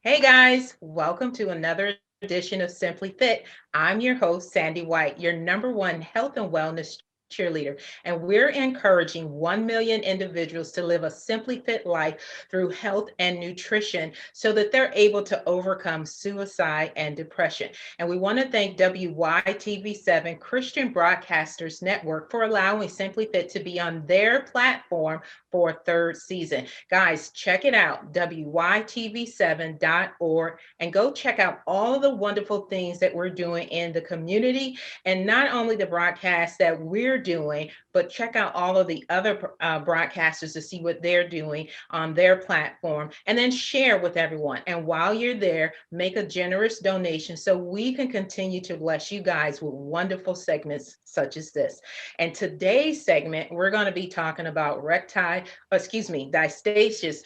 Hey guys, welcome to another edition of Simply Fit. I'm your host, Sandy White, your number one health and wellness cheerleader, and we're encouraging 1 million individuals to live a simply fit life through health and nutrition so that they're able to overcome suicide and depression. And we want to thank WYTV7 Christian Broadcasters Network for allowing Simply Fit to be on their platform for a third season. Guys, check it out, wytv7.org, and go check out all of the wonderful things that we're doing in the community. And not only the broadcasts that we're doing, but check out all of the other broadcasters to see what they're doing on their platform, and then share with everyone. And while you're there, make a generous donation so we can continue to bless you guys with wonderful segments such as this. And today's segment, we're going to be talking about diastasis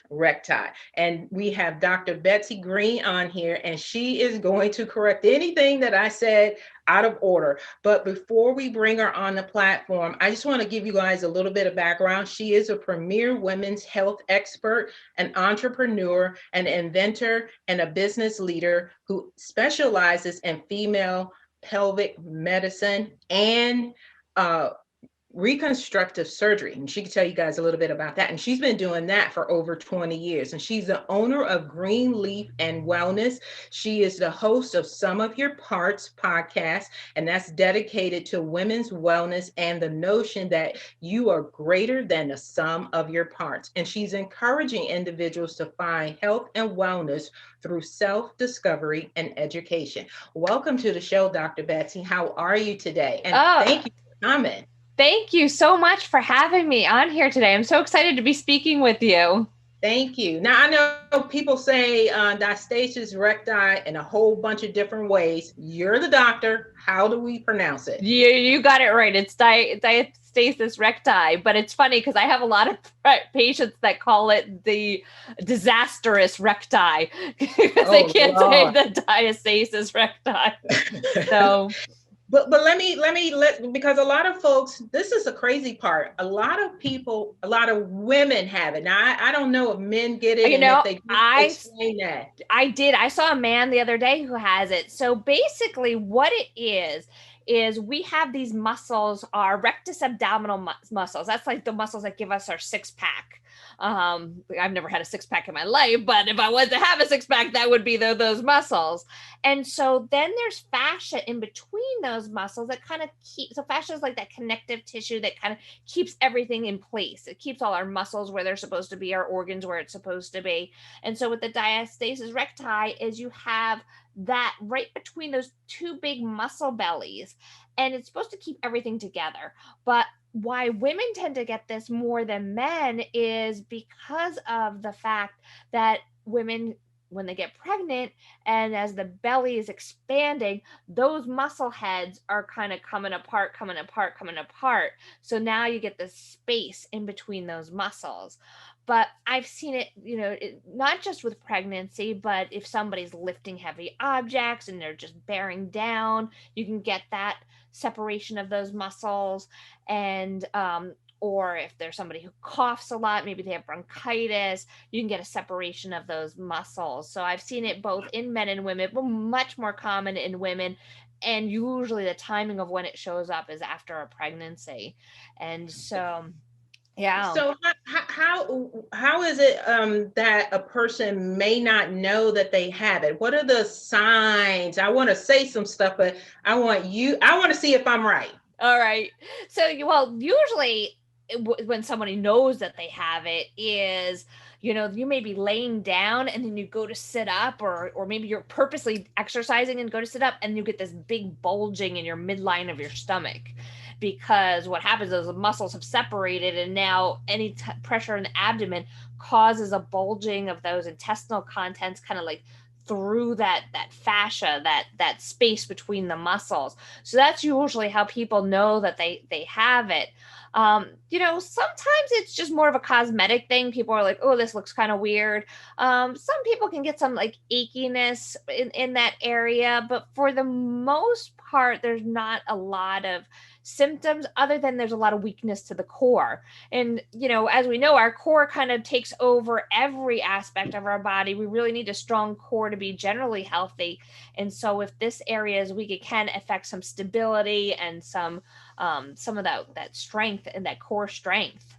recti. And we have Dr. Betsy Green on here, and she is going to correct anything that I said out of order. But before we bring her on the platform, I just want to give you guys a little bit of background. She is a premier women's health expert, an entrepreneur, an inventor, and a business leader who specializes in female pelvic medicine and reconstructive surgery. And she can tell you guys a little bit about that. And she's been doing that for over 20 years. And she's the owner of Greenleaf and Wellness. She is the host of Some of Your Parts podcast, and that's dedicated to women's wellness and the notion that you are greater than the sum of your parts. And she's encouraging individuals to find health and wellness through self-discovery and education. Welcome to the show, Dr. Betsy. How are you today? And thank you for coming. Thank you so much for having me on here today. I'm so excited to be speaking with you. Thank you. Now, I know people say diastasis recti in a whole bunch of different ways. You're the doctor. How do we pronounce it? You got it right. It's diastasis recti, but it's funny because I have a lot of patients that call it the disastrous recti because they can't say the diastasis recti. So... But let me because a lot of folks, this is the crazy part. A lot of people, a lot of women have it. Now I don't know if men get it. If they explain that. I did. I saw a man the other day who has it. So basically what it is we have these muscles, our rectus abdominal muscles. That's like the muscles that give us our six pack. I've never had a six pack in my life, but if I was to have a six pack, that would be those muscles. And so then there's fascia in between those muscles that kind of so fascia is like that connective tissue that kind of keeps everything in place. It keeps all our muscles where they're supposed to be, our organs where it's supposed to be. And so with the diastasis recti is you have that right between those two big muscle bellies, and it's supposed to keep everything together. But why women tend to get this more than men is because of the fact that women, when they get pregnant and as the belly is expanding, those muscle heads are kind of coming apart. So now you get this space in between those muscles. But I've seen it, not just with pregnancy, but if somebody's lifting heavy objects and they're just bearing down, you can get that separation of those muscles. And or if there's somebody who coughs a lot, maybe they have bronchitis, you can get a separation of those muscles. So I've seen it both in men and women, but much more common in women. And usually the timing of when it shows up is after a pregnancy. And so, yeah. So how is it that a person may not know that they have it? What are the signs? I want to say some stuff, but I want to see if I'm right. All right. So, usually when somebody knows that they have it is, you may be laying down and then you go to sit up, or maybe you're purposely exercising and go to sit up and you get this big bulging in your midline of your stomach. Because what happens is the muscles have separated, and now any pressure in the abdomen causes a bulging of those intestinal contents, kind of like through that fascia, that space between the muscles. So that's usually how people know that they have it. Sometimes it's just more of a cosmetic thing. People are like, oh, this looks kind of weird. Some people can get some like achiness in that area, but for the most part, there's not a lot of symptoms other than there's a lot of weakness to the core. And, as we know, our core kind of takes over every aspect of our body. We really need a strong core to be generally healthy. And so if this area is weak, it can affect some stability and some of that strength and that core strength.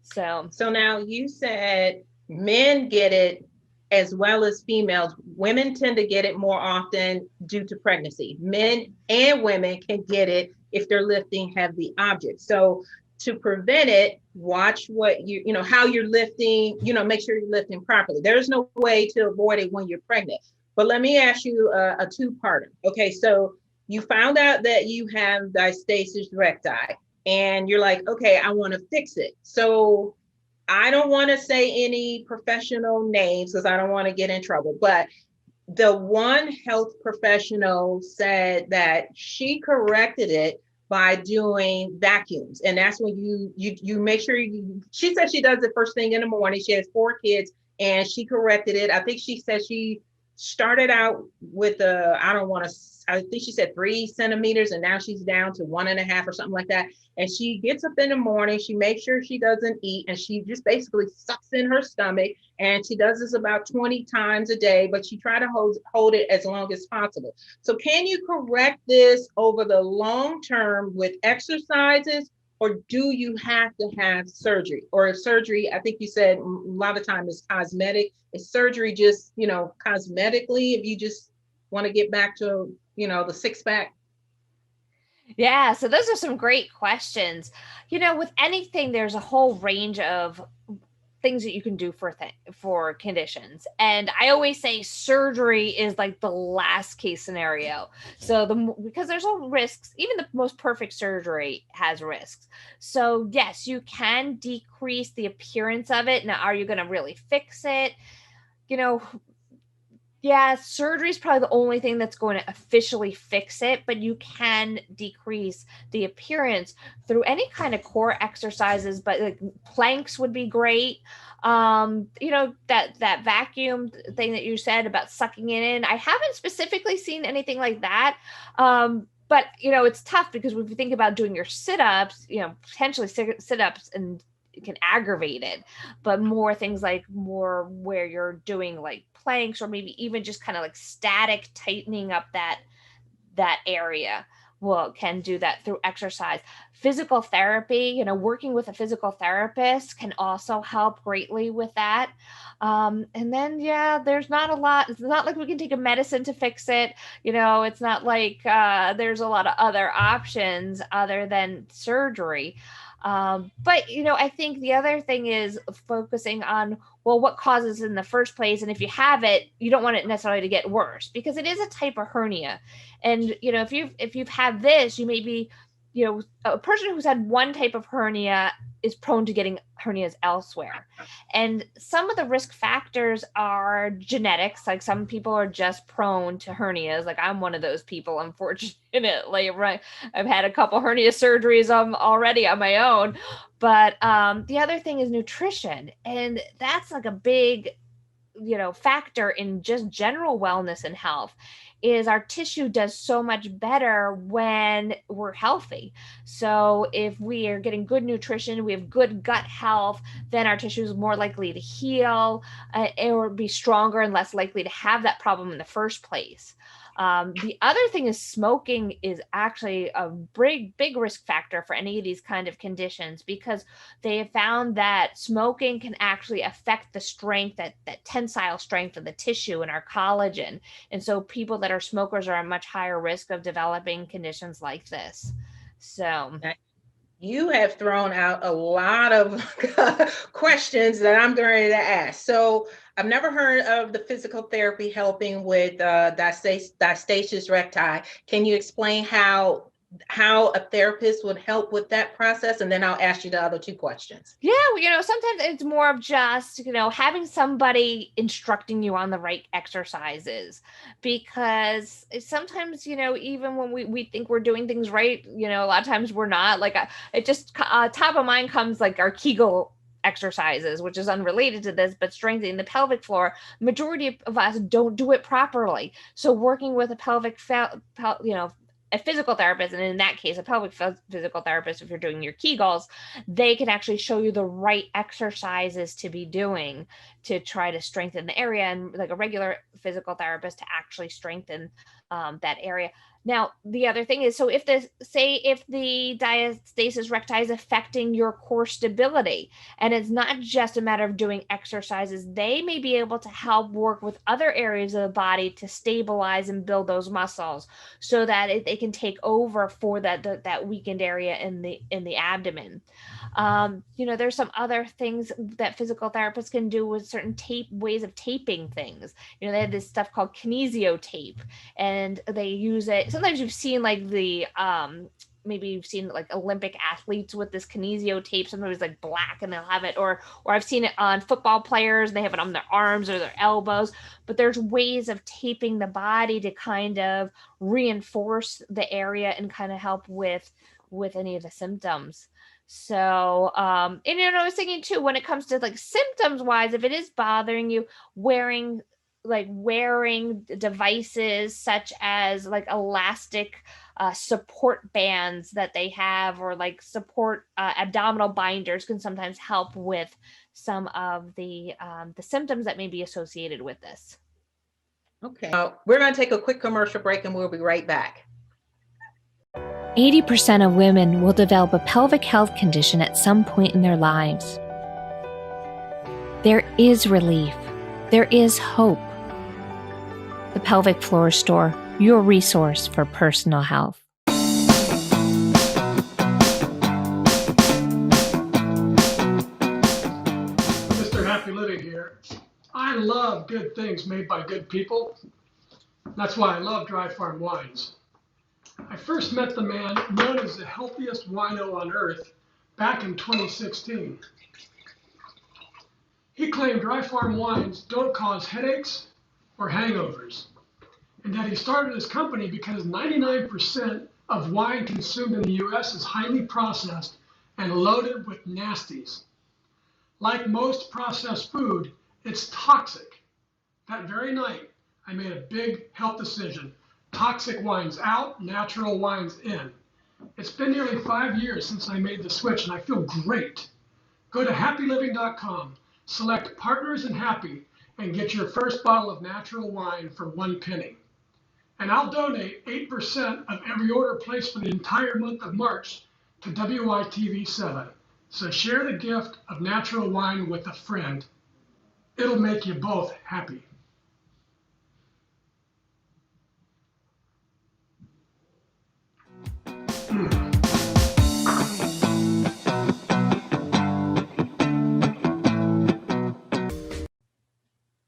So now you said men get it as well as females. Women tend to get it more often due to pregnancy. Men and women can get it if they're lifting heavy objects. So to prevent it, watch what how you're lifting, make sure you're lifting properly. There's no way to avoid it when you're pregnant. But let me ask you a two-parter. Okay, so you found out that you have diastasis recti and you're like, okay, I want to fix it. So I don't want to say any professional names because I don't want to get in trouble, but the one health professional said that she corrected it by doing vacuums. And that's when you make sure she said she does it first thing in the morning. She has 4 kids and she corrected it. I think she said she started out with I think she said 3 centimeters and now she's down to 1.5 or something like that. And she gets up in the morning, she makes sure she doesn't eat, and she just basically sucks in her stomach. And she does this about 20 times a day, but she try to hold it as long as possible. So can you correct this over the long term with exercises, or do you have to have surgery? Or if surgery, I think you said a lot of times is cosmetic. Is surgery just, cosmetically, if you just want to get back to, the 6-pack? yeah, so those are some great questions. With anything, there's a whole range of things that you can do for conditions. And I always say surgery is like the last case scenario. So because there's all risks, even the most perfect surgery has risks. So yes, you can decrease the appearance of it. Now, are you going to really fix it? Yeah, surgery is probably the only thing that's going to officially fix it, but you can decrease the appearance through any kind of core exercises. But like planks would be great. That vacuum thing that you said about sucking it in. I haven't specifically seen anything like that. But it's tough because if you think about doing your sit-ups, potentially sit-ups and it can aggravate it, but more things like more where you're doing like planks or maybe even just kind of like static tightening up that area can do that through exercise. Physical therapy, working with a physical therapist can also help greatly with that. And then, there's not a lot. It's not like we can take a medicine to fix it. It's not like there's a lot of other options other than surgery. But I think the other thing is focusing on, well, what causes it in the first place. And if you have it, you don't want it necessarily to get worse because it is a type of hernia. And, if you've had this, you may be, a person who's had one type of hernia is prone to getting hernias elsewhere. And some of the risk factors are genetics. Like some people are just prone to hernias. Like I'm one of those people, unfortunately, right? I've had a couple hernia surgeries already on my own. But the other thing is nutrition. And that's like a big factor in just general wellness and health. Is our tissue does so much better when we're healthy. So if we are getting good nutrition, we have good gut health, then our tissue is more likely to heal or be stronger and less likely to have that problem in the first place. The other thing is smoking is actually a big risk factor for any of these kind of conditions because they have found that smoking can actually affect the strength, that tensile strength of the tissue and our collagen. And so people that are smokers are at much higher risk of developing conditions like this. So you have thrown out a lot of questions that I'm going to ask. So I've never heard of the physical therapy helping with diastasis recti. Can you explain how how a therapist would help with that process, and then I'll ask you the other two questions. Yeah, sometimes it's more of just, having somebody instructing you on the right exercises, because sometimes, even when we think we're doing things right, a lot of times we're not. Like, it just top of mind comes like our Kegel exercises, which is unrelated to this, but strengthening the pelvic floor. Majority of us don't do it properly. So working with a a physical therapist, and in that case, a pelvic physical therapist, if you're doing your Kegels, they can actually show you the right exercises to be doing to try to strengthen the area, and like a regular physical therapist to actually strengthen that area. Now, the other thing is, so if the diastasis recti is affecting your core stability, and it's not just a matter of doing exercises, they may be able to help work with other areas of the body to stabilize and build those muscles, so that they can take over for that weakened area in the abdomen. There's some other things that physical therapists can do with certain ways of taping things. They have this stuff called kinesio tape, and they use it. Sometimes you've seen like maybe you've seen like Olympic athletes with this kinesio tape. Sometimes it's like black and they'll have it, or I've seen it on football players and they have it on their arms or their elbows. But there's ways of taping the body to kind of reinforce the area and kind of help with any of the symptoms. So, and I was thinking too, when it comes to like symptoms wise, if it is bothering you, wearing devices such as like elastic support bands that they have, or like support abdominal binders, can sometimes help with some of the symptoms that may be associated with this. Okay, we're going to take a quick commercial break and we'll be right back. 80% of women will develop a pelvic health condition at some point in their lives. There is relief. There is hope. The Pelvic Floor Store, your resource for personal health. Mr. Happy Living here. I love good things made by good people. That's why I love Dry Farm Wines. I first met the man known as the healthiest wino on earth back in 2016. He claimed Dry Farm Wines don't cause headaches or hangovers, and that he started his company because 99% of wine consumed in the US is highly processed and loaded with nasties. Like most processed food, it's toxic. That very night, I made a big health decision. Toxic wines out, natural wines in. It's been nearly 5 years since I made the switch, and I feel great. Go to happyliving.com, select Partners in Happy, and get your first bottle of natural wine for 1 penny. And I'll donate 8% of every order placed for the entire month of March to WITV7. So share the gift of natural wine with a friend. It'll make you both happy.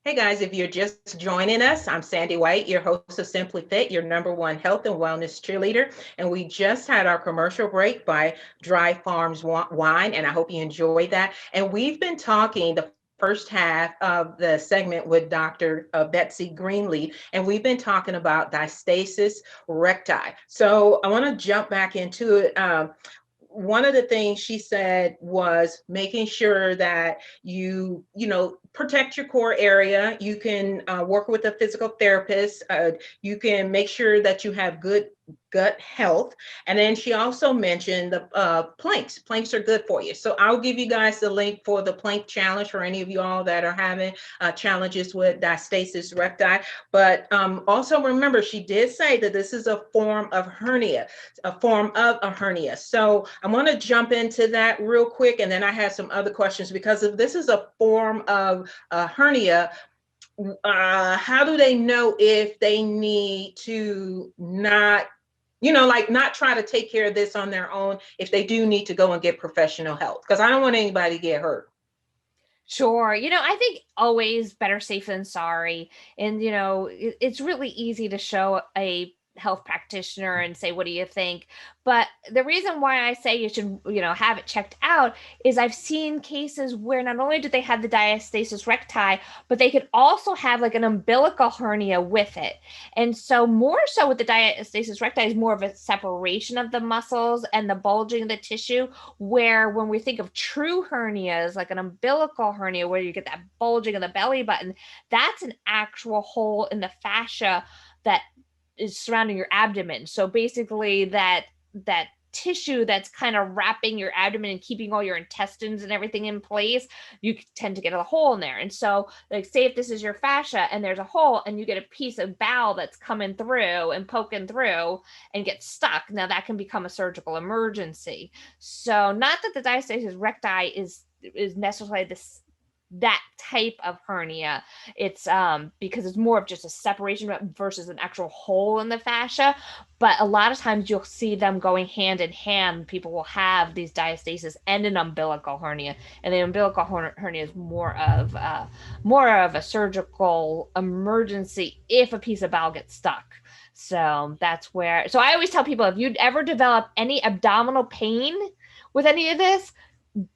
Hey guys, if you're just joining us, I'm Sandy White, your host of Simply-FITT, your #1 health and wellness cheerleader. And we just had our commercial break by Dry Farms Wine, and I hope you enjoyed that. And we've been talking the first half of the segment with Dr. Betsy Greenleaf, and we've been talking about diastasis recti. So I want to jump back into it. One of the things she said was making sure that you protect your core area. You can work with a physical therapist. You can make sure that you have good gut health. And then she also mentioned the planks. Planks are good for you. So I'll give you guys the link for the plank challenge for any of you all that are having challenges with diastasis recti. But also remember, she did say that this is a form of hernia, So I want to jump into that real quick. And then I have some other questions, because if this is a form of hernia, how do they know if they need to not try to take care of this on their own, if they do need to go and get professional help? Because I don't want anybody to get hurt. Sure. I think always better safe than sorry. And, it's really easy to show a health practitioner and say, what do you think? But the reason why I say you should, have it checked out is I've seen cases where not only do they have the diastasis recti, but they could also have like an umbilical hernia with it. And so more so with the diastasis recti is more of a separation of the muscles and the bulging of the tissue, where when we think of true hernias, like an umbilical hernia, where you get that bulging of the belly button, that's an actual hole in the fascia that is surrounding your abdomen. So basically that tissue that's kind of wrapping your abdomen and keeping all your intestines and everything in place, you tend to get a hole in there. And so like, say if this is your fascia and there's a hole and you get a piece of bowel that's coming through and poking through and get stuck, now that can become a surgical emergency. So not that the diastasis recti is necessarily that type of hernia. It's because it's more of just a separation versus an actual hole in the fascia. But a lot of times you'll see them going hand in hand. People will have these diastasis and an umbilical hernia, and the umbilical hernia is more of a surgical emergency if a piece of bowel gets stuck. So that's where. So I always tell people, if you'd ever develop any abdominal pain with any of this,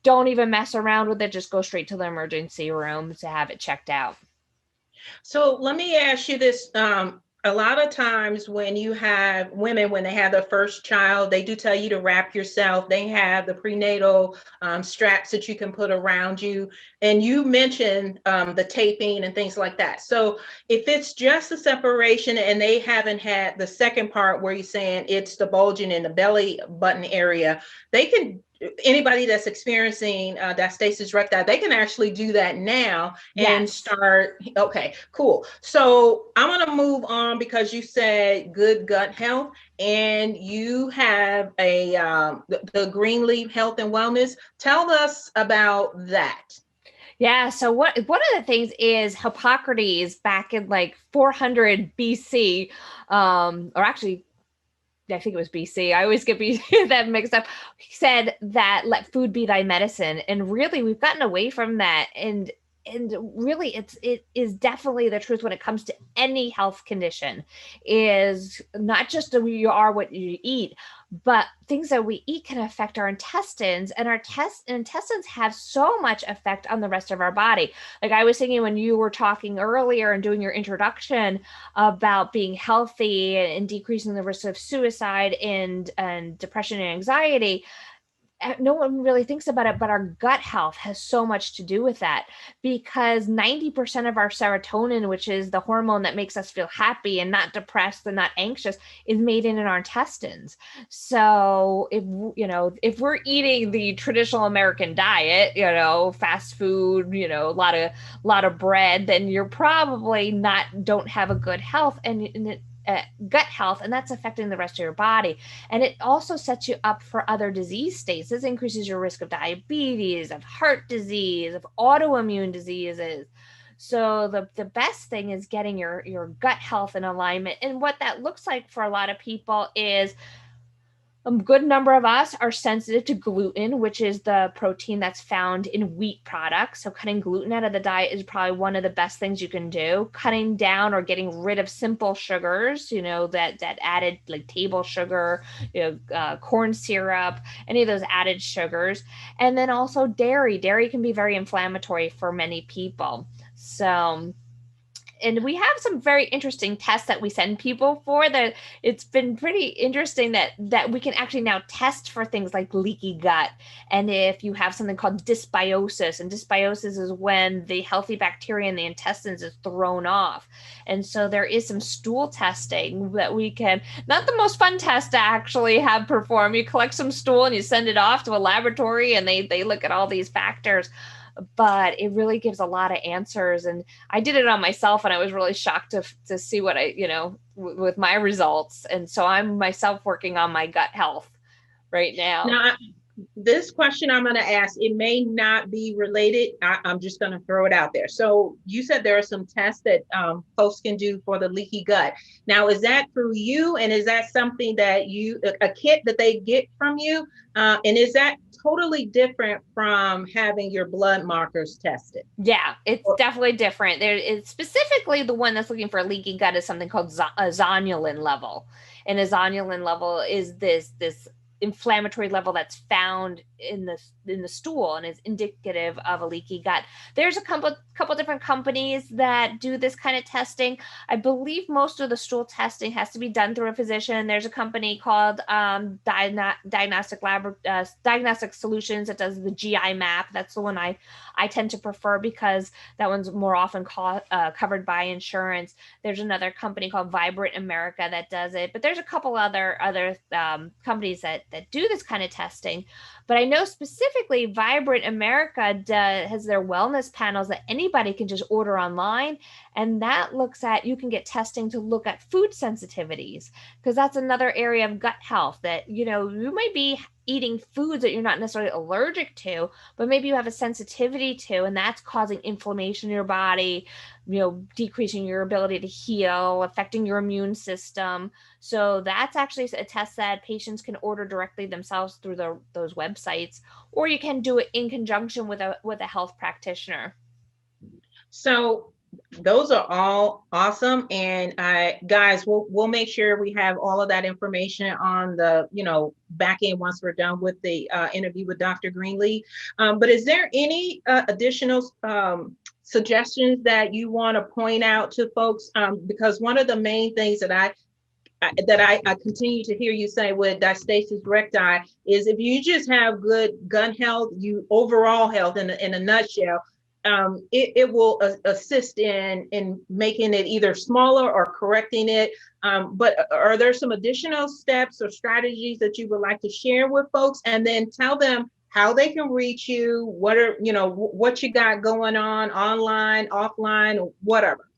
don't even mess around with it. Just go straight to the emergency room to have it checked out. So let me ask you this. A lot of times when you have women, when they have their first child, they do tell you to wrap yourself. They have the prenatal straps that you can put around you. And you mentioned the taping and things like that. So if it's just a separation and they haven't had the second part where you're saying it's the bulging in the belly button area, they can, anybody that's experiencing diastasis recti, they can actually do that now and start. Okay, cool. So I want to move on because you said good gut health, and you have the Greenleaf Health and Wellness. Tell us about that. Yeah. So one of the things is Hippocrates back in like 400 BC, or actually, I think it was BC. I always get that mixed up. He said that let food be thy medicine. And really, we've gotten away from that. And really, it is definitely the truth when it comes to any health condition, is not just who you are, what you eat, but things that we eat can affect our intestines, and our intestines have so much effect on the rest of our body. Like I was thinking when you were talking earlier and doing your introduction about being healthy and decreasing the risk of suicide and depression and anxiety, no one really thinks about it, but our gut health has so much to do with that, because 90% of our serotonin, which is the hormone that makes us feel happy and not depressed and not anxious, is made in our intestines. So if we're eating the traditional American diet, fast food, a lot of bread, then you're probably don't have a good health and gut health, and that's affecting the rest of your body. And it also sets you up for other disease states. This increases your risk of diabetes, of heart disease, of autoimmune diseases. So the best thing is getting your gut health in alignment. And what that looks like for a lot of people is a good number of us are sensitive to gluten, which is the protein that's found in wheat products. So cutting gluten out of the diet is probably one of the best things you can do. Cutting down or getting rid of simple sugars, that added like table sugar, corn syrup, any of those added sugars. And then also dairy. Dairy can be very inflammatory for many people. So, and we have some very interesting tests that we send people for that. It's been pretty interesting that we can actually now test for things like leaky gut. And if you have something called dysbiosis, and dysbiosis is when the healthy bacteria in the intestines is thrown off. And so there is some stool testing that we can, not the most fun test to actually have performed. You collect some stool and you send it off to a laboratory and they look at all these factors. But it really gives a lot of answers. And I did it on myself and I was really shocked to see what with my results. And so I'm myself working on my gut health right now. this question I'm going to ask, it may not be related. I'm just going to throw it out there. So you said there are some tests that folks can do for the leaky gut. Now, is that through you? And is that something that a kit that they get from you? And is that totally different from having your blood markers tested? Yeah, it's definitely different. There is specifically the one that's looking for a leaky gut is something called a zonulin level. And a zonulin level is this inflammatory level that's found in the stool and is indicative of a leaky gut. There's a couple different companies that do this kind of testing. I believe most of the stool testing has to be done through a physician. There's a company called Diagnostic Solutions that does the GI map. That's the one I tend to prefer because that one's more often covered by insurance. There's another company called Vibrant America that does it, but there's a couple other companies that do this kind of testing. But I know specifically Vibrant America has their wellness panels that anybody can just order online. And that looks at, you can get testing to look at food sensitivities, because that's another area of gut health that, you might be eating foods that you're not necessarily allergic to, but maybe you have a sensitivity to, and that's causing inflammation in your body, decreasing your ability to heal, affecting your immune system. So that's actually a test that patients can order directly themselves through those websites, or you can do it in conjunction with a health practitioner. So those are all awesome. And guys, we'll make sure we have all of that information on the, back end once we're done with the interview with Dr. Greenleaf. But is there any additional suggestions that you want to point out to folks? Because one of the main things that I continue to hear you say with diastasis recti is if you just have good gut health, overall health in a nutshell, it will assist in making it either smaller or correcting it. But are there some additional steps or strategies that you would like to share with folks, and then tell them how they can reach you, what you got going on online, offline, whatever?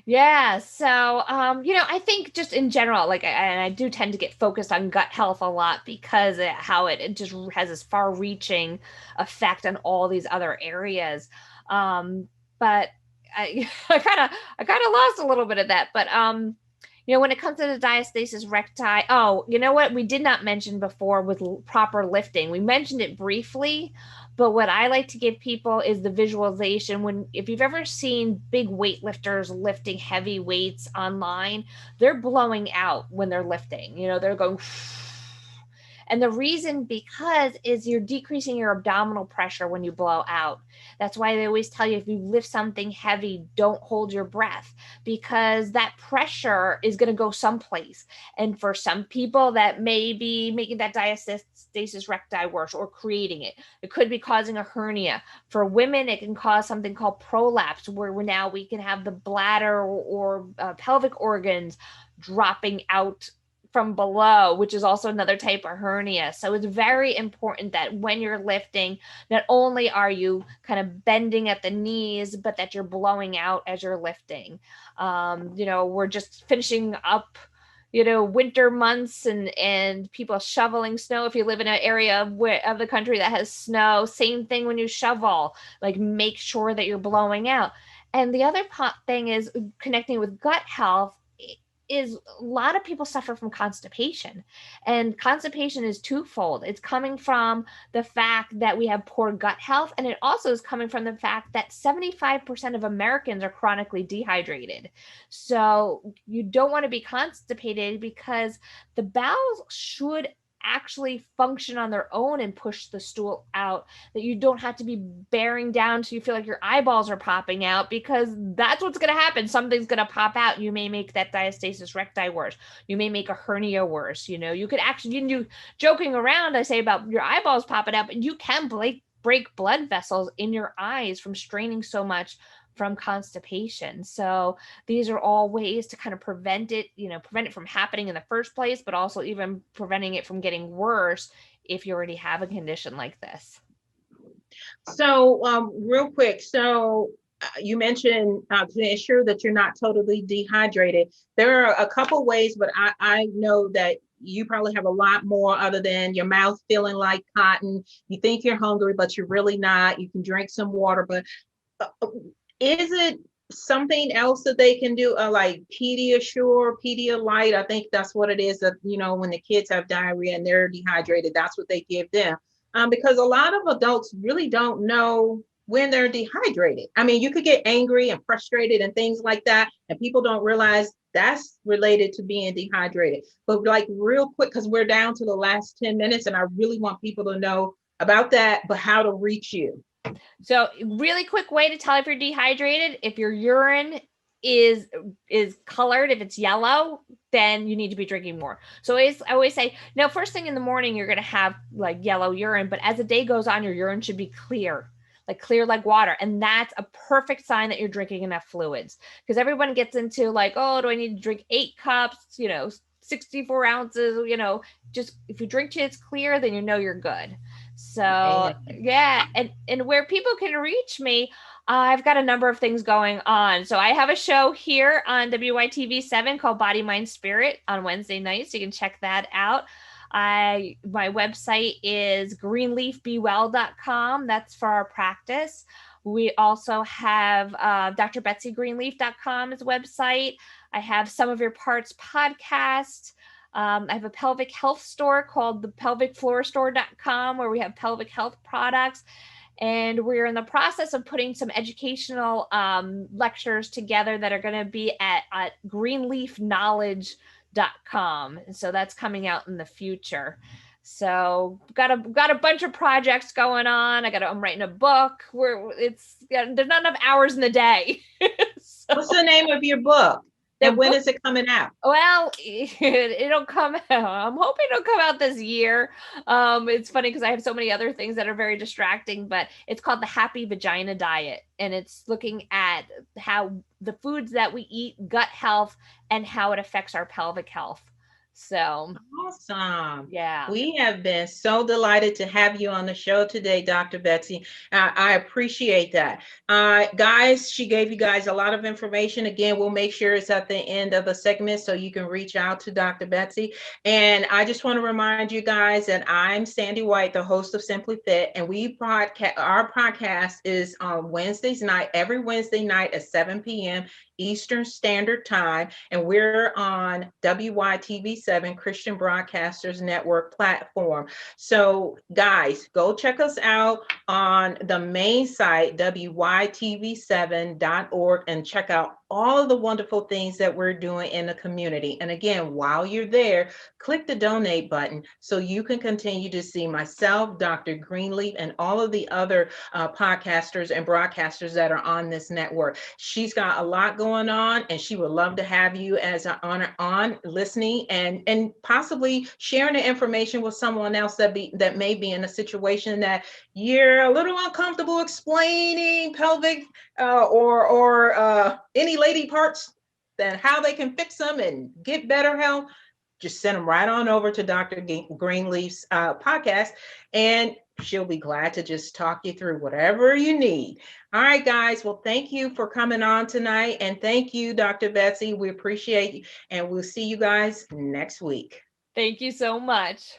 Yeah. So, I think just in general, and I do tend to get focused on gut health a lot because how it just has this far reaching effect on all these other areas. But I kind of lost a little bit of that, but, when it comes to the diastasis recti, what we did not mention before with proper lifting, we mentioned it briefly, but what I like to give people is the visualization. If you've ever seen big weightlifters lifting heavy weights online, they're blowing out when they're lifting, they're going, and the reason because is you're decreasing your abdominal pressure when you blow out. That's why they always tell you if you lift something heavy, don't hold your breath, because that pressure is going to go someplace. And for some people, that may be making that diastasis recti worse or creating it. It could be causing a hernia. For women, it can cause something called prolapse, where now we can have the bladder or pelvic organs dropping out from below, which is also another type of hernia. So it's very important that when you're lifting, not only are you kind of bending at the knees, but that you're blowing out as you're lifting. We're just finishing up, winter months and people shoveling snow. If you live in an area of the country that has snow, same thing when you shovel, make sure that you're blowing out. And the other thing is connecting with gut health is a lot of people suffer from constipation, and constipation is twofold. It's coming from the fact that we have poor gut health, and it also is coming from the fact that 75% of Americans are chronically dehydrated. So you don't want to be constipated, because the bowels should actually function on their own and push the stool out, that you don't have to be bearing down so you feel like your eyeballs are popping out, because that's what's going to happen. Something's going to pop out. You may make that diastasis recti worse. You may make a hernia worse. You could actually, joking around, I say about your eyeballs popping out, but you can break blood vessels in your eyes from straining so much from constipation. So these are all ways to kind of prevent it from happening in the first place, but also even preventing it from getting worse if you already have a condition like this. So real quick, you mentioned to ensure that you're not totally dehydrated. There are a couple ways, but I know that you probably have a lot more other than your mouth feeling like cotton. You think you're hungry, but you're really not. You can drink some water, but is it something else that they can do? Like Pediasure, Pedialyte, I think that's what it is. That when the kids have diarrhea and they're dehydrated, that's what they give them. Because a lot of adults really don't know when they're dehydrated. I mean, you could get angry and frustrated and things like that, and people don't realize that's related to being dehydrated. But like real quick, because we're down to the last 10 minutes, and I really want people to know about that, but how to reach you. So really quick way to tell if you're dehydrated, if your urine is colored, if it's yellow, then you need to be drinking more. So I always say, no, first thing in the morning, you're going to have like yellow urine, but as the day goes on, your urine should be clear like water. And that's a perfect sign that you're drinking enough fluids, because everyone gets into like, oh, do I need to drink 8 cups, 64 ounces, just if you drink till it's clear, then you're good. So yeah. And where people can reach me, I've got a number of things going on. So I have a show here on WYTV7 called Body, Mind, Spirit on Wednesday nights. You can check that out. My website is greenleafbewell.com. That's for our practice. We also have drbetsygreenleaf.com as a website. I have Some of Your Parts podcast. I have a pelvic health store called the pelvicfloorstore.com, where we have pelvic health products. And we're in the process of putting some educational lectures together that are going to be at greenleafknowledge.com. And so that's coming out in the future. So got a bunch of projects going on. I'm writing a book where there's not enough hours in the day. So, what's the name of your book? And when is it coming out? Well, it'll come out. I'm hoping it'll come out this year. It's funny because I have so many other things that are very distracting, but it's called The Happy Vagina Diet. And it's looking at how the foods that we eat, gut health, and how it affects our pelvic health. So awesome. Yeah. We have been so delighted to have you on the show today, Dr. Betsy. I appreciate that. Guys, she gave you guys a lot of information. Again, we'll make sure it's at the end of the segment so you can reach out to Dr. Betsy. And I just want to remind you guys that I'm Sandy White, the host of Simply-FITT, and our podcast is on Wednesdays night, every Wednesday night at 7 p.m. Eastern Standard Time, and we're on WYTV7 Christian Broadcasters Network platform. So guys, go check us out on the main site, WYTV7.org, and check out all of the wonderful things that we're doing in the community. And again, while you're there, click the donate button so you can continue to see myself, Dr. Greenleaf, and all of the other podcasters and broadcasters that are on this network. She's got a lot going on, and she would love to have you as on listening and possibly sharing the information with someone else that may be in a situation that you're a little uncomfortable explaining pelvic or any lady parts, then how they can fix them and get better health. Just send them right on over to Dr. Greenleaf's podcast, and she'll be glad to just talk you through whatever you need. All right, guys. Well, thank you for coming on tonight. And thank you, Dr. Betsy. We appreciate you. And we'll see you guys next week. Thank you so much.